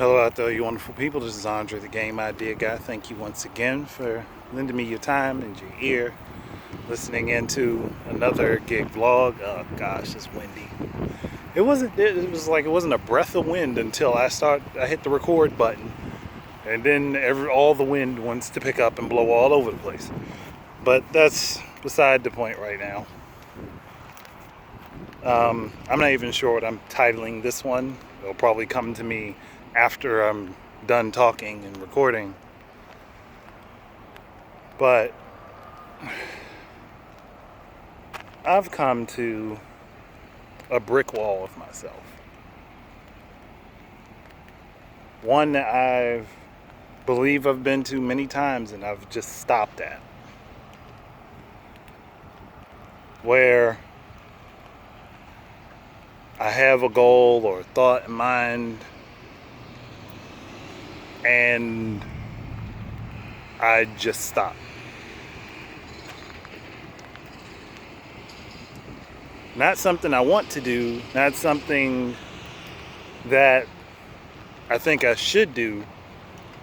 Hello out there, you wonderful people. This is Andre, the Game Idea Guy. Thank you once again for lending me your time and your ear, listening into another gig vlog. Oh gosh, it's windy. It wasn't. It was like it wasn't a breath of wind until I hit the record button, and then all the wind wants to pick up and blow all over the place. But that's beside the point right now. I'm not even sure what I'm titling this one. It'll probably come to me after I'm done talking and recording. But I've come to a brick wall of myself. One that I believe I've been to many times and I've just stopped at. Where I have a goal or a thought in mind and I just stop. Not something I want to do, not something that I think I should do,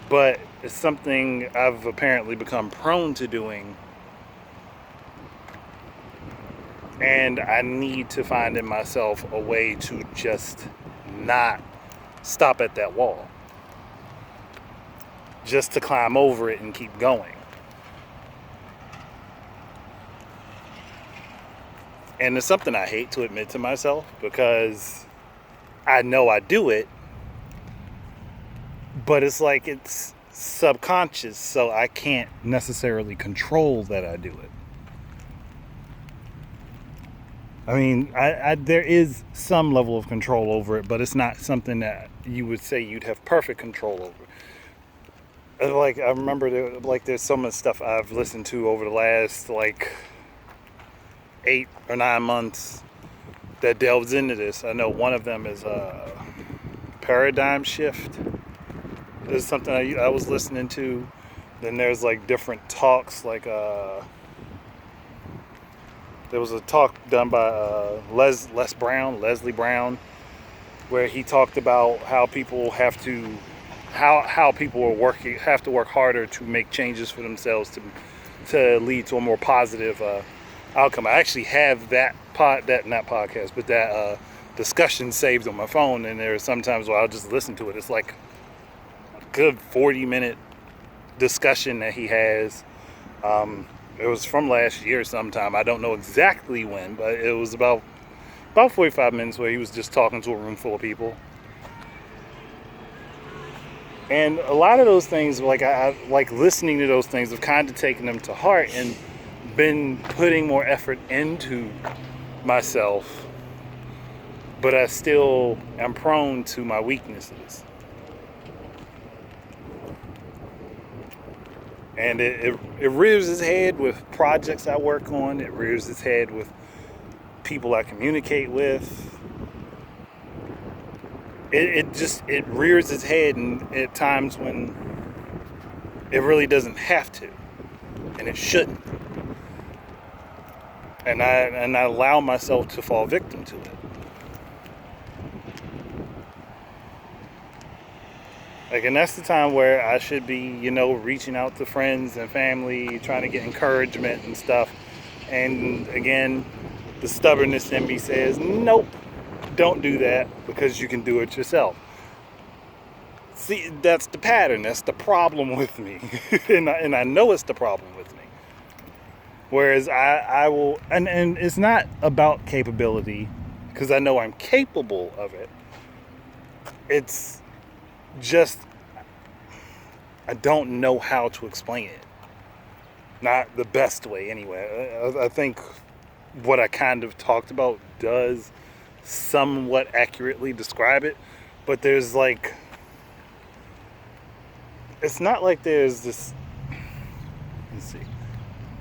but it's something I've apparently become prone to doing. And I need to find in myself a way to just not stop at that wall. Just to climb over it and keep going. And it's something I hate to admit to myself because I know I do it, but it's like it's subconscious, so I can't necessarily control that I do it. I mean, there is some level of control over it, but it's not something that you would say you'd have perfect control over. Like, I remember there's so much stuff I've listened to over the last 8 or 9 months that delves into this. I know one of them is Paradigm Shift. This is something I was listening to. Then there's different talks, there was a talk done by Leslie Brown, where he talked about how people have to work harder to make changes for themselves to lead to a more positive outcome. I actually have that discussion saved on my phone, and there are sometimes where I'll just listen to it. It's like a good 40-minute discussion that he has. It was from last year sometime. I don't know exactly when, but it was about 45 minutes where he was just talking to a room full of people. And a lot of those things, I like listening to those things. I've kind of taken them to heart and been putting more effort into myself, but I still am prone to my weaknesses. And it rears its head with projects I work on. It rears its head with people I communicate with. It rears its head at times when it really doesn't have to, and it shouldn't. And I allow myself to fall victim to it. And that's the time where I should be, reaching out to friends and family, trying to get encouragement and stuff. And again, the stubbornness in me says, nope, don't do that because you can do it yourself. See, that's the pattern. That's the problem with me. and I know it's the problem with me. Whereas I will, and it's not about capability, because I know I'm capable of it. It's just, I don't know how to explain it. Not the best way, anyway. I think what I kind of talked about does somewhat accurately describe it, but there's it's not like there's this, let's see.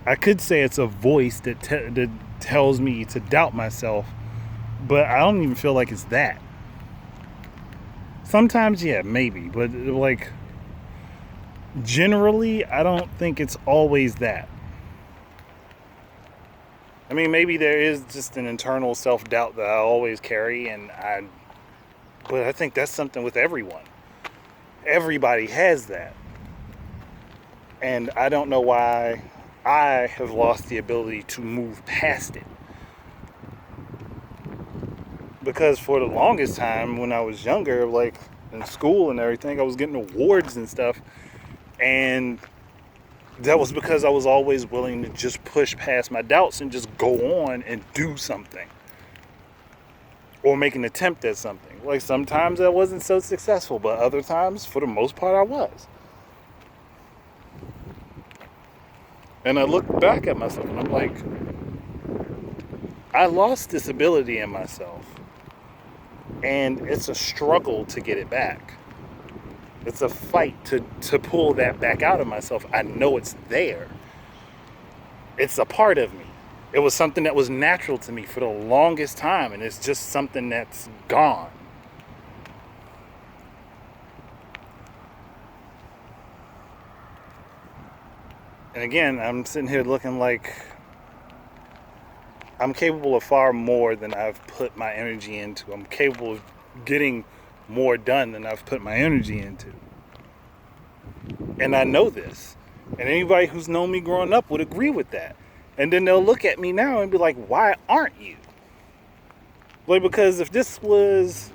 I could say it's a voice that tells me to doubt myself, but I don't even feel like it's that. Sometimes, yeah, maybe, but generally, I don't think it's always that. I mean, maybe there is just an internal self-doubt that I always carry, but I think that's something with everyone. everybody has that. And I don't know why I have lost the ability to move past it. Because for the longest time when I was younger, like in school and everything, I was getting awards and stuff. And that was because I was always willing to just push past my doubts and just go on and do something. Or make an attempt at something. Like sometimes I wasn't so successful, but other times, for the most part, I was. And I look back at myself and I'm like, I lost this ability in myself. And it's a struggle to get it back. It's a fight to pull that back out of myself. I know it's there. It's a part of me. It was something that was natural to me for the longest time, and it's just something that's gone. And again, I'm sitting here looking like I'm capable of far more than I've put my energy into. I'm capable of getting more done than I've put my energy into. And I know this. And anybody who's known me growing up would agree with that. And then they'll look at me now and be like, why aren't you? Like, because if this was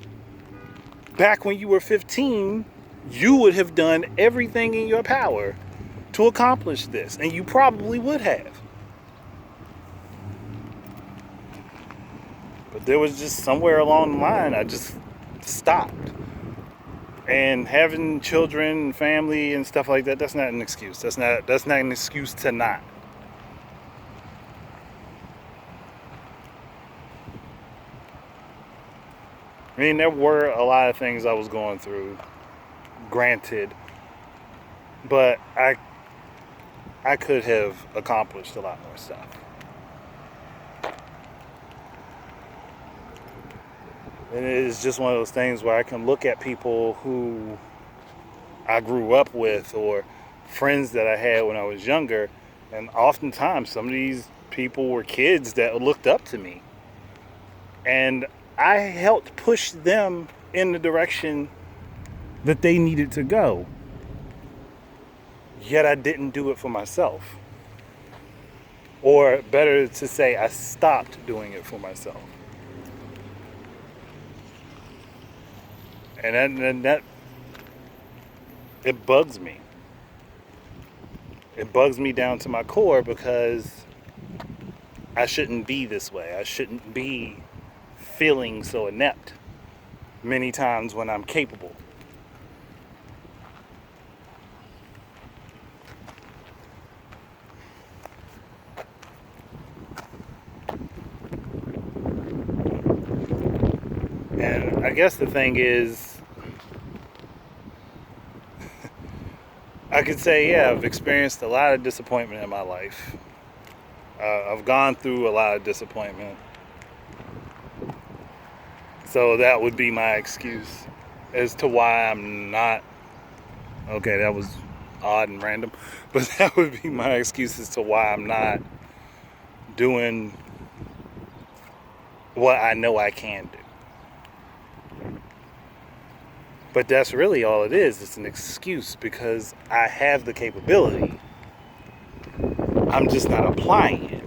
back when you were 15, you would have done everything in your power to accomplish this. And you probably would have. But there was just somewhere along the line, I just stopped. And having children and family and stuff like that, that's not an excuse. That's not an excuse to not. I mean, there were a lot of things I was going through, granted, but I could have accomplished a lot more stuff. And it is just one of those things where I can look at people who I grew up with or friends that I had when I was younger, and oftentimes some of these people were kids that looked up to me. And I helped push them in the direction that they needed to go. Yet I didn't do it for myself. Or better to say, I stopped doing it for myself. And that it bugs me. It bugs me down to my core because I shouldn't be this way. I shouldn't be feeling so inept many times when I'm capable. And I guess the thing is, I could say, yeah, I've experienced a lot of disappointment in my life. I've gone through a lot of disappointment. So that would be my excuse as to why I'm not. Okay, that was odd and random. But that would be my excuse as to why I'm not doing what I know I can do. But that's really all it is. It's an excuse because I have the capability. I'm just not applying it.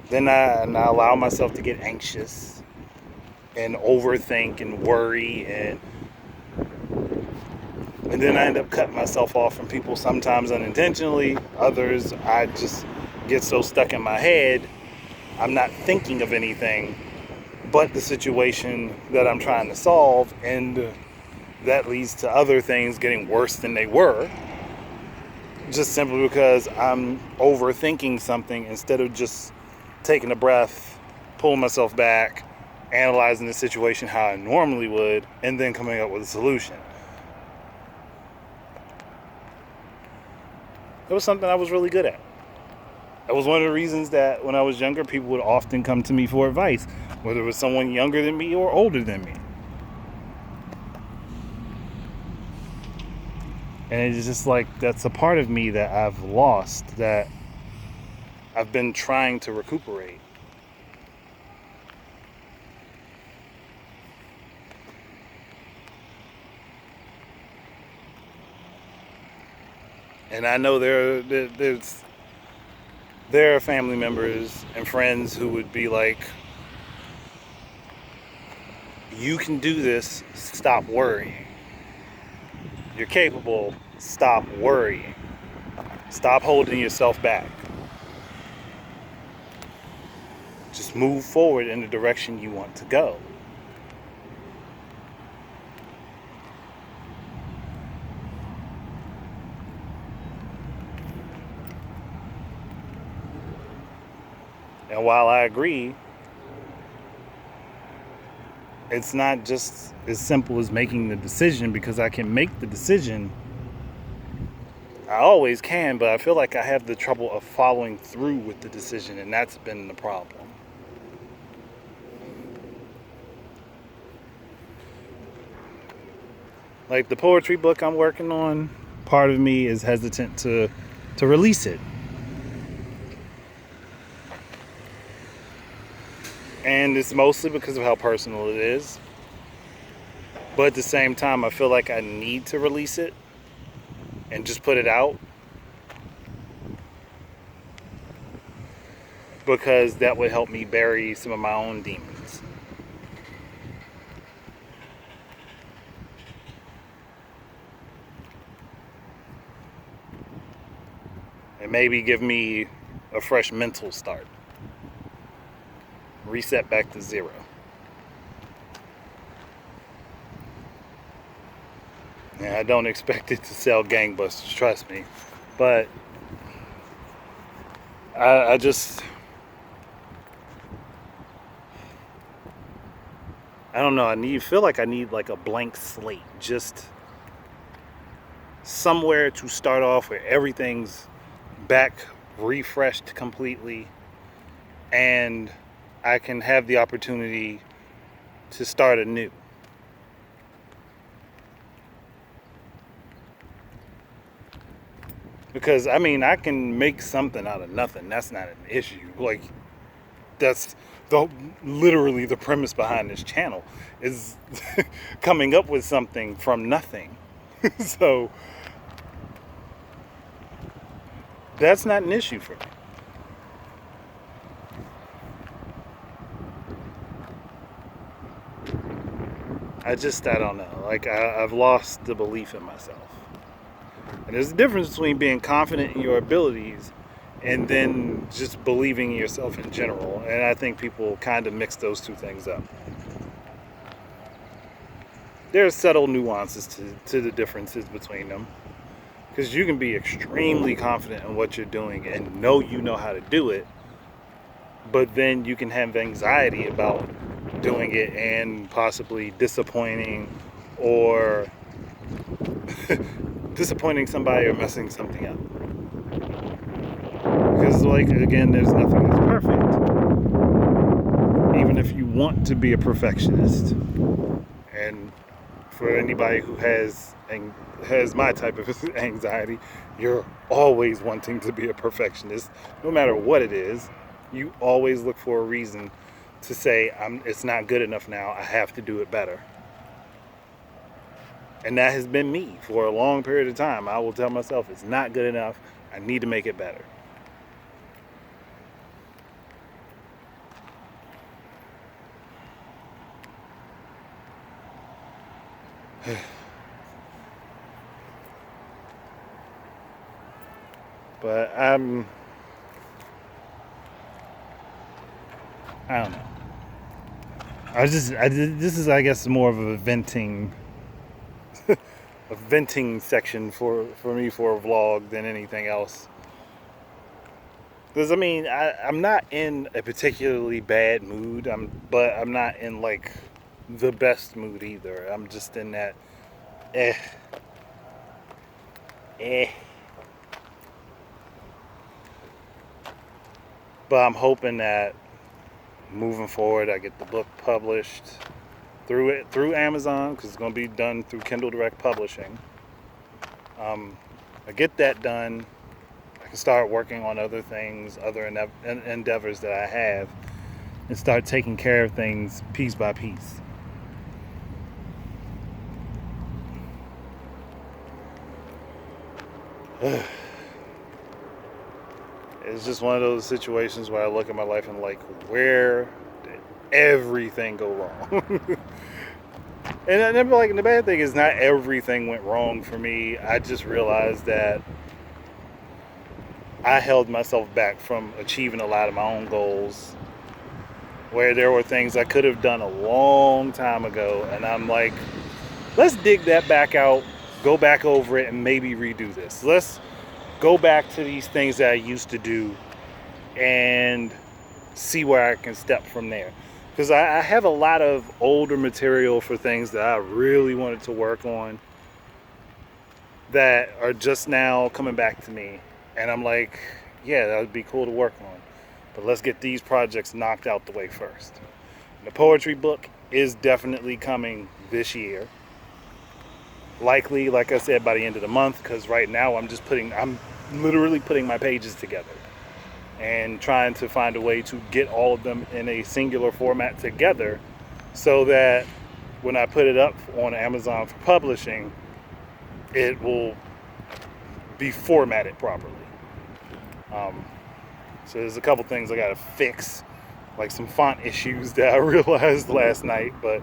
Then I allow myself to get anxious and overthink and worry and then I end up cutting myself off from people, sometimes unintentionally. Others, I just get so stuck in my head, I'm not thinking of anything but the situation that I'm trying to solve, and that leads to other things getting worse than they were, just simply because I'm overthinking something instead of just taking a breath, pulling myself back, analyzing the situation how I normally would, and then coming up with a solution. It was something I was really good at. That was one of the reasons that when I was younger, people would often come to me for advice, whether it was someone younger than me or older than me. And it's just like, that's a part of me that I've lost, that I've been trying to recuperate. And I know there are family members and friends who would be like, you can do this, stop worrying. You're capable, stop worrying. Stop holding yourself back. Just move forward in the direction you want to go. And while I agree, it's not just as simple as making the decision, because I can make the decision. I always can, but I feel like I have the trouble of following through with the decision, and that's been the problem. Like the poetry book I'm working on, part of me is hesitant to release it. And it's mostly because of how personal it is. But at the same time, I feel like I need to release it and just put it out, because that would help me bury some of my own demons. And maybe give me a fresh mental start. Reset back to zero. And I don't expect it to sell gangbusters, trust me. But I just, I don't know. Feel like I need like a blank slate, just somewhere to start off where everything's back refreshed completely, and I can have the opportunity to start anew. Because I can make something out of nothing. That's not an issue. Like, that's the literally the premise behind this channel is coming up with something from nothing. So that's not an issue for me. I don't know. Like, I've lost the belief in myself. And there's a difference between being confident in your abilities and then just believing in yourself in general. And I think people kind of mix those two things up. There's subtle nuances to the differences between them. Because you can be extremely confident in what you're doing and know you know how to do it, but then you can have anxiety about doing it and possibly disappointing or disappointing somebody or messing something up. Because, like, again, there's nothing that's perfect. Even if you want to be a perfectionist. And for anybody who has my type of anxiety, you're always wanting to be a perfectionist, no matter what it is. You always look for a reason to say, it's not good enough now, I have to do it better. And that has been me for a long period of time. I will tell myself, it's not good enough, I need to make it better. But I don't know. This is, I guess, more of a venting section for me for a vlog than anything else. Because I'm not in a particularly bad mood. But I'm not in like the best mood either. I'm just in that eh. But I'm hoping that moving forward, I get the book published through Amazon, because it's going to be done through Kindle Direct Publishing. I get that done. I can start working on other things, other endeavors that I have, and start taking care of things piece by piece. It's just one of those situations where I look at my life and like, where did everything go wrong? And then, like, the bad thing is not everything went wrong for me. I just realized that I held myself back from achieving a lot of my own goals, where there were things I could have done a long time ago, and I'm like, let's dig that back out, go back over it, and maybe redo this. Let's go back to these things that I used to do and see where I can step from there. Because I have a lot of older material for things that I really wanted to work on that are just now coming back to me. And I'm like, yeah, that would be cool to work on. But let's get these projects knocked out the way first. The poetry book is definitely coming this year. Likely, like I said, by the end of the month, because right now I'm literally putting my pages together and trying to find a way to get all of them in a singular format together so that when I put it up on Amazon for publishing, it will be formatted properly. So there's a couple things I gotta fix, like some font issues that I realized last night, but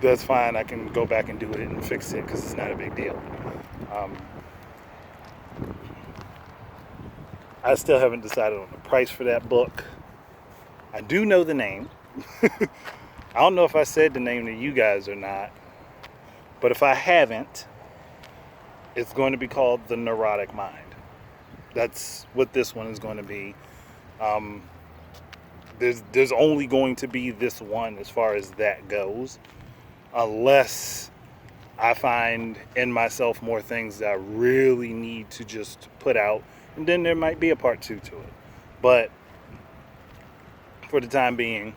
that's fine. I can go back and do it and fix it because it's not a big deal. I still haven't decided on the price for that book. I do know the name. I don't know if I said the name to you guys or not, but if I haven't, it's going to be called The Neurotic Mind. That's what this one is going to be. There's only going to be this one as far as that goes, unless I find in myself more things that I really need to just put out, and then there might be a part 2 to it. But for the time being,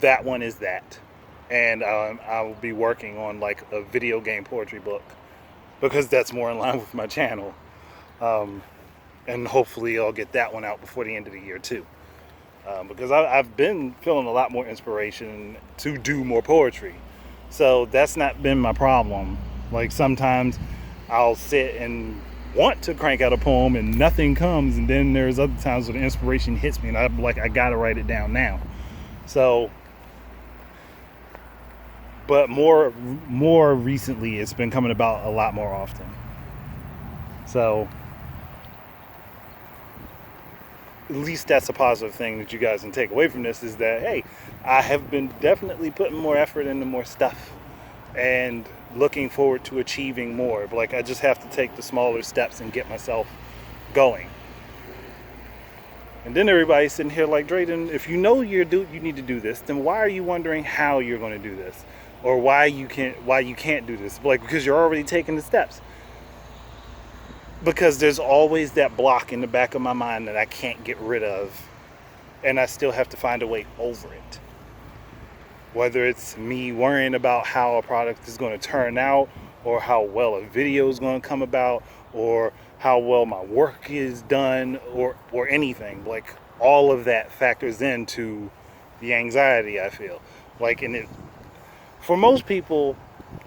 that one is that. And I will be working on like a video game poetry book because that's more in line with my channel. And hopefully I'll get that one out before the end of the year too. Because I've been feeling a lot more inspiration to do more poetry. So that's not been my problem. Like sometimes I'll sit and want to crank out a poem and nothing comes, and then there's other times when the inspiration hits me and I'm like, I gotta write it down now. So, but more recently it's been coming about a lot more often. So at least that's a positive thing that you guys can take away from this, is that, hey, I have been definitely putting more effort into more stuff and looking forward to achieving more. But like, I just have to take the smaller steps and get myself going. And then everybody's sitting here like, Drayden, if you know you need to do this, then why are you wondering how you're going to do this, or why you can't do this? Like, because you're already taking the steps. Because there's always that block in the back of my mind that I can't get rid of, and I still have to find a way over it. Whether it's me worrying about how a product is going to turn out, or how well a video is going to come about, or how well my work is done, or anything. Like, all of that factors into the anxiety I feel. Like, for most people,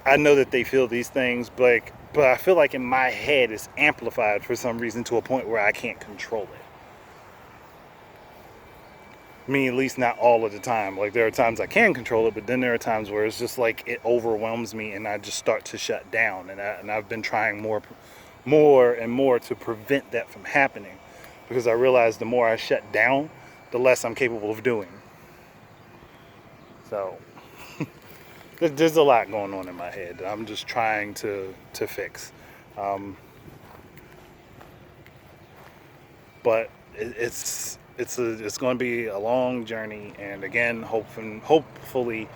I know that they feel these things, but I feel like in my head it's amplified for some reason to a point where I can't control it. I mean, at least not all of the time. Like, there are times I can control it, but then there are times where it's just like it overwhelms me and I just start to shut down. And I've been trying more and more to prevent that from happening, because I realize the more I shut down, the less I'm capable of doing. So there's a lot going on in my head that I'm just trying to fix. But it's going to be a long journey. And again, hopefully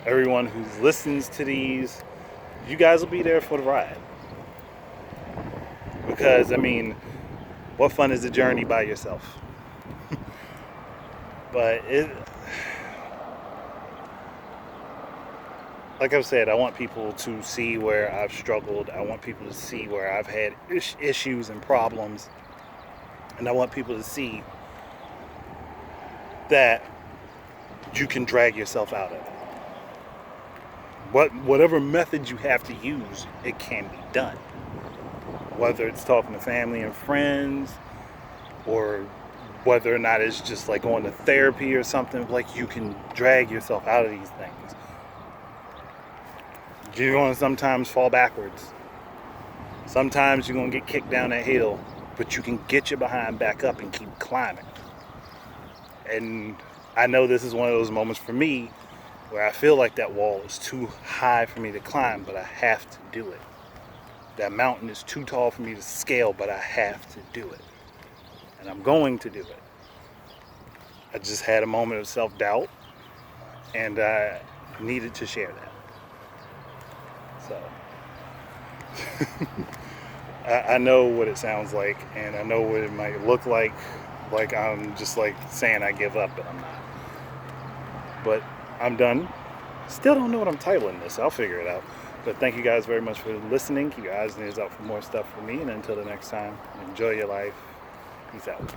everyone who listens to these, you guys will be there for the ride. Because, I mean, what fun is the journey by yourself? But like I've said, I want people to see where I've struggled. I want people to see where I've had issues and problems. And I want people to see that you can drag yourself out of it. Whatever method you have to use, it can be done. whether it's talking to family and friends, or whether or not it's just like going to therapy or something. Like, you can drag yourself out of these things. You're going to sometimes fall backwards. Sometimes you're going to get kicked down that hill, but you can get your behind back up and keep climbing. And I know this is one of those moments for me where I feel like that wall is too high for me to climb, but I have to do it. That mountain is too tall for me to scale, but I have to do it. And I'm going to do it. I just had a moment of self-doubt, and I needed to share that. So I know what it sounds like, and I know what it might look like I'm just like saying I give up, but I'm not. But I'm done. Still don't know what I'm titling this. I'll figure it out. But thank you guys very much for listening. Keep your eyes and ears out for more stuff from me, and until the next time, enjoy your life. Peace out.